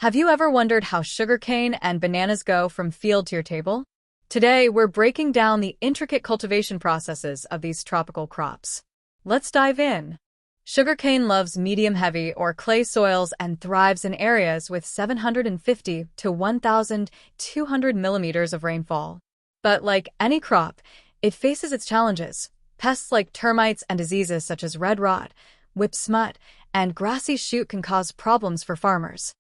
Have you ever wondered how sugarcane and bananas go from field to your table? Today, we're breaking down the intricate cultivation processes of these tropical crops. Let's dive in. Sugarcane loves medium-heavy or clay soils and thrives in areas with 750 to 1,200 millimeters of rainfall. But like any crop, it faces its challenges. Pests like termites and diseases such as red rot, whip smut, and grassy shoot can cause problems for farmers.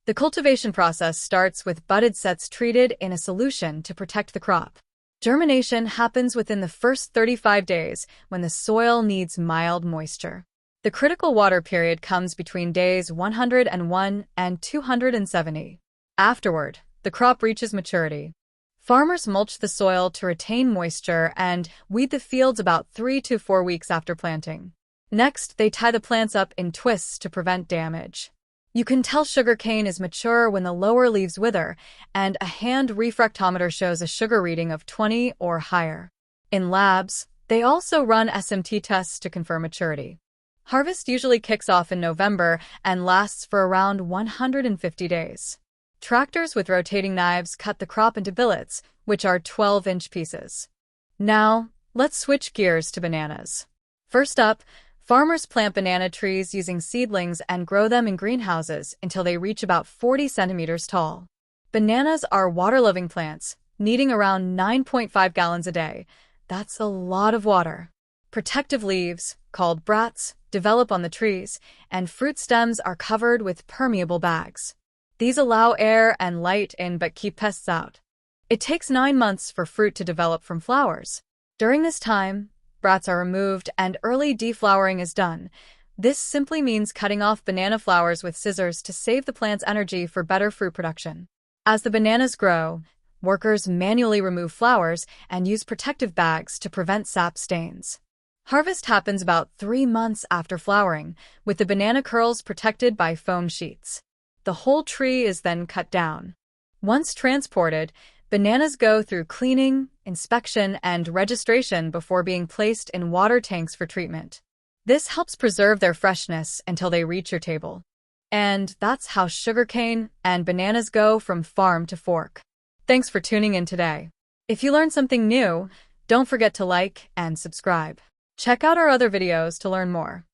The cultivation process starts with budded sets treated in a solution to protect the crop. Germination happens within the first 35 days when the soil needs mild moisture. The critical water period comes between days 101 and 270. Afterward, the crop reaches maturity. Farmers mulch the soil to retain moisture and weed the fields about 3 to 4 weeks after planting. Next, they tie the plants up in twists to prevent damage. You can tell sugarcane is mature when the lower leaves wither, and a hand refractometer shows a sugar reading of 20 or higher. In labs, they also run SMT tests to confirm maturity. Harvest usually kicks off in November and lasts for around 150 days. Tractors with rotating knives cut the crop into billets, which are 12-inch pieces. Now, let's switch gears to bananas. First up, farmers plant banana trees using seedlings and grow them in greenhouses until they reach about 40 centimeters tall. Bananas are water-loving plants, needing around 9.5 gallons a day. That's a lot of water. Protective leaves, called bracts, develop on the trees, and fruit stems are covered with permeable bags. These allow air and light in but keep pests out. It takes 9 months for fruit to develop from flowers. During this time, bracts are removed and early deflowering is done. This simply means cutting off banana flowers with scissors to save the plant's energy for better fruit production. As the bananas grow, workers manually remove flowers and use protective bags to prevent sap stains. Harvest happens about 3 months after flowering, with the banana curls protected by foam sheets. The whole tree is then cut down. Once transported, bananas go through cleaning, inspection, and registration before being placed in water tanks for treatment. This helps preserve their freshness until they reach your table. And that's how sugarcane and bananas go from farm to fork. Thanks for tuning in today. If you learned something new, don't forget to like and subscribe. Check out our other videos to learn more.